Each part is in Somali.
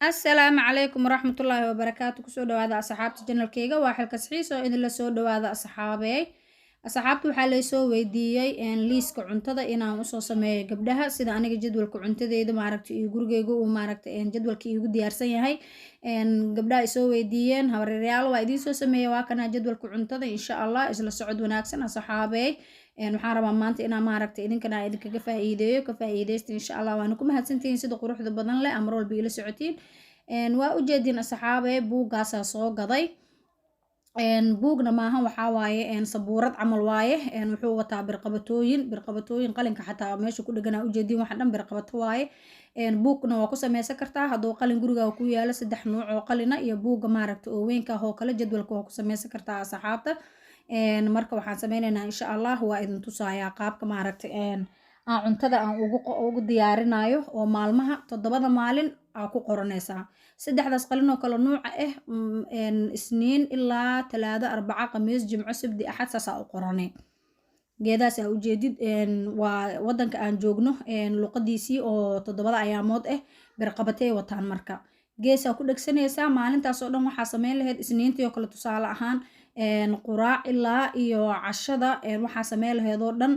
السلام عليكم ورحمة الله وبركاته كسو دوادا أصحابتي جنالكيغا waa xilka saxiis oo idin la soo dhawaada asxaabtu waxaa lay soo weydiiyey liiska cuntada inaan usoo sameeyo gabdhaha sida aniga jadwalka cuntadeeda maaragta iyo gurigeyga uu maaragta jadwalka iigu diyaarsan yahay gabdhaha ay soo weydiiyeen habaryarayaal waa idiin soo sameeya waa kana jadwalka cuntada insha Allah isla socod wanaagsan asxaabey waxaan rabaa maanta inaan maaragta idinkana idinkaga faa'iideeyo ka faa'iideysta insha Allah waana ku mahadsantihiin sida quruxda badan leh amar walba ila socotiin waa u jeedin asxaabey buugaasaa soo gaday buugna maahan waxaa waaye sabuurad camal waaye wuxuu wataa birqabatooyin qalinka xataa meesha ku dheganaa ujeedin waxa dhan birqabato waaye buugna waa ku sameysan kartaa hadduu qalin guriga ku yaalo 3 nuuc oo qalina iyo buugga maaragta oo weynka oo kale jadwalka waa ku sameysan kartaa asxaabta marka waxaan sameynaynaa insha Allah waa idin tusayaa qaabka maaragta cuntada aan ugu diyaarinayo oo maalmaha 7 maalin aa ku qoranaysaa 3daas qalin oo kala nuuc ah isniin ilaa talaado arbaca khamiis jimco sabti axad saas u qoranay geedaas aa ujeedid waa wadanka aan joogno luqadiisii oo 7 ayaamood ah birqabatay wataan marka geesaa ku dhagsanaysaa maalintaas oo dhan waxaa sameyn lahayd isniintii oo kale tusaale ahaan quraac ilaa iyo cashada waxaa sameyn lahayd oo dhan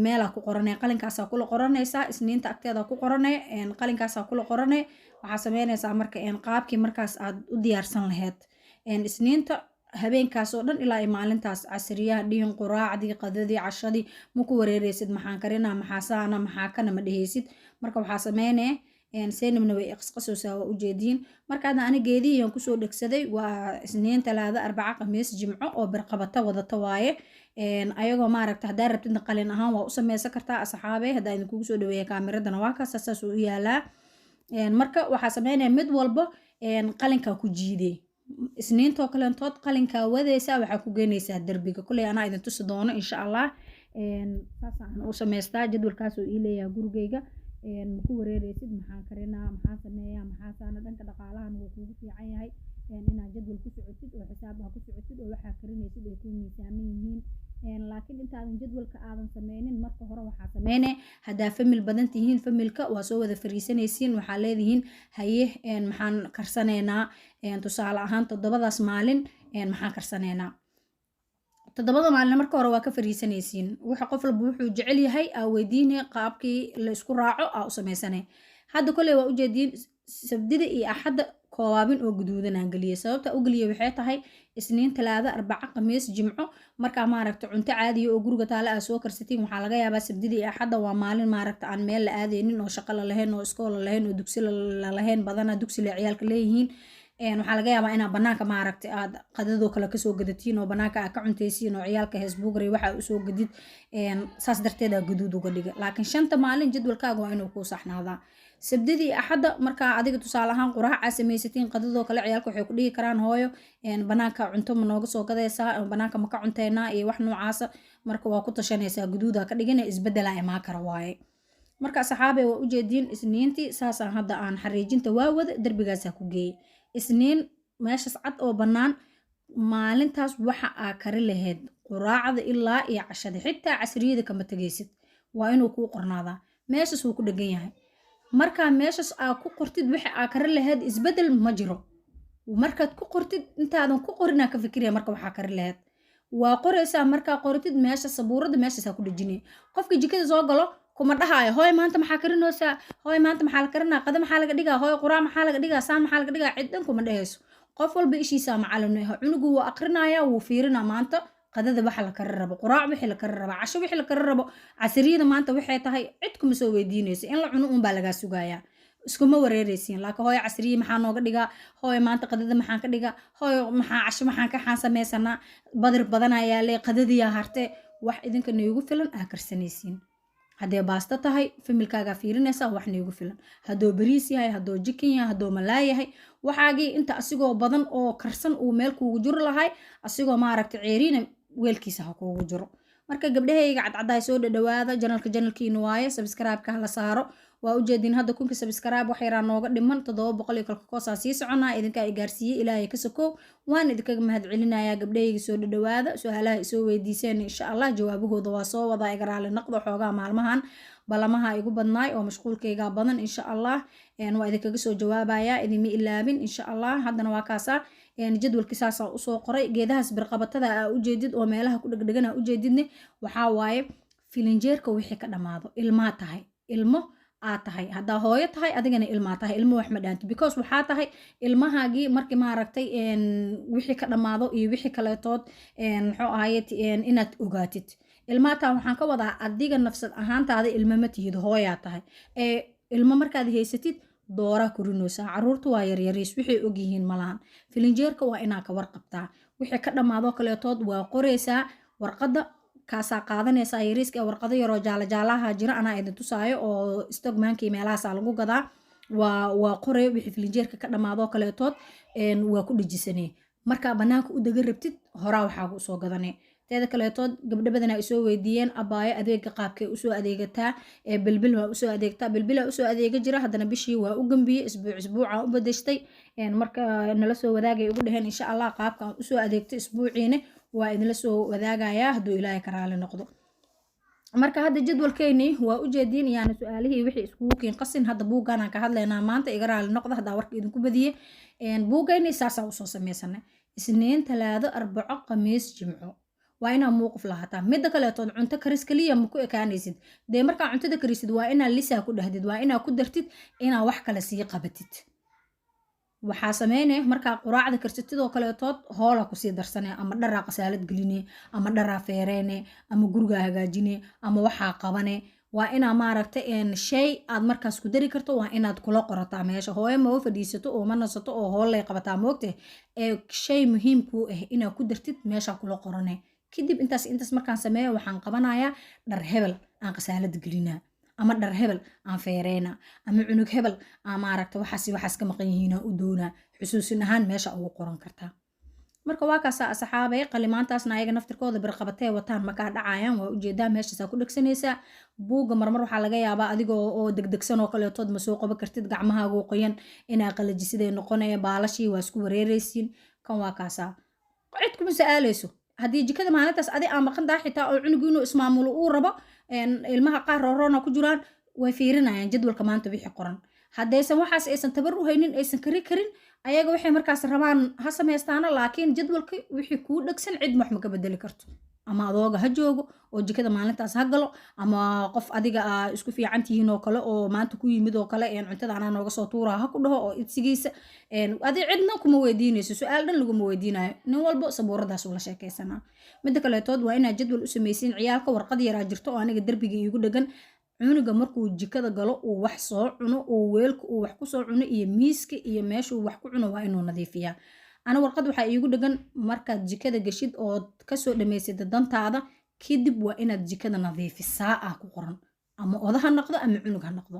meelaa ku qoranay qalinkaasaa kula qoranaysaa isniinta agteeda ku qoranay qalinkaasaa kula qoranay waxaa sameynaysaa marka qaabkii markaas aad u diyaarsan lahayd isniinta habeenkaas oo dhan ilaa maalintaas casriyaha dhihin quraacdii qadadii cashadii ma ku wareereysid maxaan karinaa maxaa saana maxaa kana ma dheheysid marka waxaa sameynaya seenamna way iqsqasoosaa waa ujeediin markaadna ani geedihiyaan kusoo dhegsaday waa isniin talaado arbaca khamiis jimco oo birqabata wadata waaye ayagoo maaragta haddaa rabtidna qalin ahaan waa u sameysan kartaa asxaabey haddaa idinkugu soo dhaweeya kaamiradana waa kaas saas u yaalaa marka waxaa sameynaya mid walba qalinkaa ku jiidey isniintoo kaleentood qalinkaa wadaysaa waxaa ku geynaysaa derbiga kuley anaa idin tusi doono insha Allah saasaan u sameystaa jadwalkaas oo ii leeyahay gurigeyga maku wareereysid maxaan karinaa maxaa sameeyaa maxaa saana dhanka dhaqaalahan wuu kuugu fiican yahay inaad jadwal ku socotid oo xisaabaha ku socotid oo waxaa karinaysid ay ku miisaaman yihiin laakiin intaadan jadwalka aadan sameynin marka hore waxaa sameynay haddaa famil badan tihiin familka waa soo wada fariisanaysiin waxaa leedihiin haye maxaan karsanaynaa tusaale ahaan 7daas maalin maxaan karsanaynaa 7 maalin marka hore waa ka fariisanaysiin waxa qof walba wuxuu jecel yahay aa weydiinay qaabkii la isku raaco aa u sameysanay hadda kale waa u jeedin sabtida iyo axadda koobabin oo guduudan aan galiyay sababta u galiyay waxay tahay isniin talaado arbaca khamiis jimco marka maaragta cunto caadi oo guriga taala aa soo karsatiin waxaa laga yaabaa sabtida iyo axadda waa maalin maaragta aan meel la aadeynin oo shaqo la lahayn oo iskool la lahayn oo dugsi la lahayn badana dugsi la ciyaalka leeyihiin waxaa laga yaabaa inaad banaanka maaragta aad qadadoo kale kasoo gadatiin oo banaanka aad ka cuntaysiin oo ciyaalka heesbuugray waxa usoo gadid saas darteed aa guduud uga dhiga laakiin 5 maalin jadwalkaaga waa inuu kuu saxnaadaa sabdidii axadda markaa adiga tusaale ahaan quraaca samaysatiin qadadoo kale ciyaalka waxay ku dhihi karaan hooyo banaanka cunto ma nooga soo gadaysaa banaanka ma ka cunteynaa iyo wax noocaasa marka waa ku tashanaysaa guduuda ka dhigana isbedelaa imaa kara waaye marka saxaabey waa ujeediin isniintii saasaan hadda aan xariijinta waa wada darbigaasaa ku geeyey isniin meeshas cad oo bannaan maalintaas waxa aa kari lahayd quraacda ilaa iyo cashada xitaa casriyada kama tegaysid waa inuu kuu qornaadaa meeshas wuu ku dhegan yahay markaa meeshas aa ku qortid waxa aa kari lahayd isbedel ma jiro markaad ku qortid intaadan ku qorinaa ka fikiraya marka waxaa kari lahayd waa qoraysaa markaa qortid meesha sabuurada meeshaasaa ku dhejinaya qofka jikada soo galo kuma dhahaayo hooy maanta maxaa karinoosaa hooy maanta maxaa la karinaa qada maxaa laga dhigaa hooy quraac maxaa laga dhigaa saan maxaa laga dhigaa ciddan kuma dhahayso qof walba ishiisa macallin ah cunugu wuu aqrinayaa wuu fiirinaa maanta qadada waxa la kari rabo quraac wixii la kari rabo casho wixii la kari rabo casriyada maanta waxay tahay cid kuma soo weydiinayso in la cuno un baa lagaa sugayaa iskuma wareeraysiin laakiin hooy casriye maxaa nooga dhigaa hooy maanta qadada maxaan ka dhigaa hooy maxaa casho maxaan ka xaan sameysanaa badir badan ayaa lee qadadiyaa harte wax idinka noogu filan aa karsanaysiin haddee baasto tahay familkaagaa fiirinaysaa wax niigu filan hadduu bariis yahay hadduu jikin yahay hadduu malaa yahay waxaagii inta asigoo badan oo karsan uu meel kuugu jiro lahay asigoo maaragta ceeriina weelkiisa ha kuugu jiro marka gabdhahayga cadcadahay soo dhadhawaada janalkiina waaye subscribe-ka hala saaro waa ujeedin hadda kunki subscribe wax yaraa nooga dhiman 700 kalka koosaa sii soconaa idinkaa i gaarsiiyey ilaahay ka sokow waan idinkaga mahad celinayaa gabdhahayga soo dhadhawaada su-aalaha isoo weydiiseen insha Allah jawaabahooda waa soo wadaa igaraale naqdo xoogaa maalmahan balamaha igu badnaay oo mashquulkayga badan insha Allah waa idinkaga soo jawaabayaa idinma ilaabin insha allah. haddana waa kaasaa jadwalkii saasaa usoo qoray. geedahaas birqabatada aa ujeedid oo meelaha ku dhegdhegan aa ujeedidne waxaa waaye filinjeerka wixii ka dhammaado ilmaa tahay ilmo aad tahay haddaa hooyo tahay adigana ilmaa tahay ilmo wax ma dhaanti because waxaa tahay ilmahaagii markii maaragtay wixii ka dhammaado iyo wixii kaleetood muxuu ahaye inaad ogaatid. ilmaataa waxaan ka wadaa adiga nafsad ahaantaada ilmo ma tihid hooyaa tahay ilmo markaad haysatid dooraa korinaysaa. caruurtu waa yaryariis wixii ogyihiin malahan. filinjeerka waa inaa ka warqabtaa wixii ka dhammaado kaleetood waa qoraysaa warqadda kaasaa qaadanaysaa yariiska warqado yaroo jaalajaalaha jira anaa idin tusaayo oo stogmankii meelahaasaa lagu gadaa. waa qoray wixii filinjeerka ka dhammaadoo kaleetood waa ku dhejisanee markaa banaanka u daga rabtid horaa waxaagu usoo gadanee. teeda kaleetood gabdho badan ay soo weydiiyeen abaayo adeega qaabkay usoo adeegataa bilbil waa usoo adeegtaa. bilbil usoo adeega jira haddana bishii waa u gambiyey isbuuca u badashtay marka nala soo wadaagay ugu dheheen insha allah qaabka aan usoo adeegto isbuuciina waa idinla soo wadaagayaa hadduu ilaahay ka raali noqdo. marka hadda jadwalkeeni waa ujeediin yaana su-aalihii wixii iskugu kiin qasin. hadda buuggaanaan ka hadlaynaa maanta iga raali noqda haddaa warka idinku badiye. buuggayni saasaa usoo sameysanay isniin talaado arbaco khamiis jimco waa inaa muuqif lahataa. midda kaleetood cunto karis kaliya ma ku ekaanaysid dee markaa cuntada karisid waa inaa lisaa ku dhahdid waa inaa ku dartid inaa wax kale sii qabatid. waxaa sameynaya markaa quraacda karsatidoo kaleetood hoola kusii darsane ama dharaa qasaalad geline ama dharaa feereene ama gurigaa hagaajine ama waxaa qabane. waa inaa maaragta shay aad markaas ku dari karto waa inaad kula qorataa meesha. hooyo ma fadhiisato oo ma nasato oo hoollay qabataa moogte shay muhiim kuu ah inaa ku dartid meesha kula qorane. kadib intaas markaan sameeyo waxaan qabanayaa dhar hebel aan qasaalada gelinaa ama dhar hebel aan feereena ama cunug hebel aan maaragta waxaas ka maqan yihiinaa u doonaa xusuusin ahaan meesha ugu qoran kartaa. marka waa kaasaa asxaabay qalimaantaasna ayaga naftirkooda birqabatee wataan makaa dhacayaan waa ujeedaa meeshaasaa ku dhegsanaysaa. buugga marmar waxaa laga yaabaa adigoo oo degdegsan oo kaleetood ma soo qaba kartid gacmahaagu qoyan inaa qalajisiday noqonaya baalashii waa isku wareeraysiin. kan waa kaasaa cid kuma sa'aalayso haddii jikada maalintaas adi aa maqan tahay xitaa oo cunugu inuu ismaamulo uu rabo ilmaha qaar rooroona ku jiraan way fiirinayaan jadwalka maanta wixii qoran. haddaysan waxaas aysan tabar u haynin aysan kari karin ayaga waxay markaas rabaan ha samaystaano laakiin jadwalka wixii kuu dhegsan cid wax ma ka bedeli karto. ama adooga ha joogo oo jikada maalintaas ha galo ama qof adiga aa isku fiican tihiin oo kale oo maanta ku yimid oo kale cuntada anaa nooga soo tuuraa ha ku dhaho oo idsigiisa adi cidna kuma weydiinayso su-aal dhan laguma weydiinayo. nin walbo sabuuradaas ula sheekaysanaa. midda kaleetood waa inaa jadwal u samaysiin. ciyaalka warqad yaraa jirto oo aniga derbiga iigu dhegan cunuga markuu jikada galo uu wax soo cuno oo weelka uu wax kusoo cuno iyo miiska iyo meeshuu wax ku cuno waa inuu nadiifiyaa. ana warqad waxaa iigu dhegan markaad jikada geshid ood kasoo dhammaysida dantaada kadib waa inaad jikada nadiifisaa ah ku qoran ama oda ha noqdo ama cunug ha noqdo.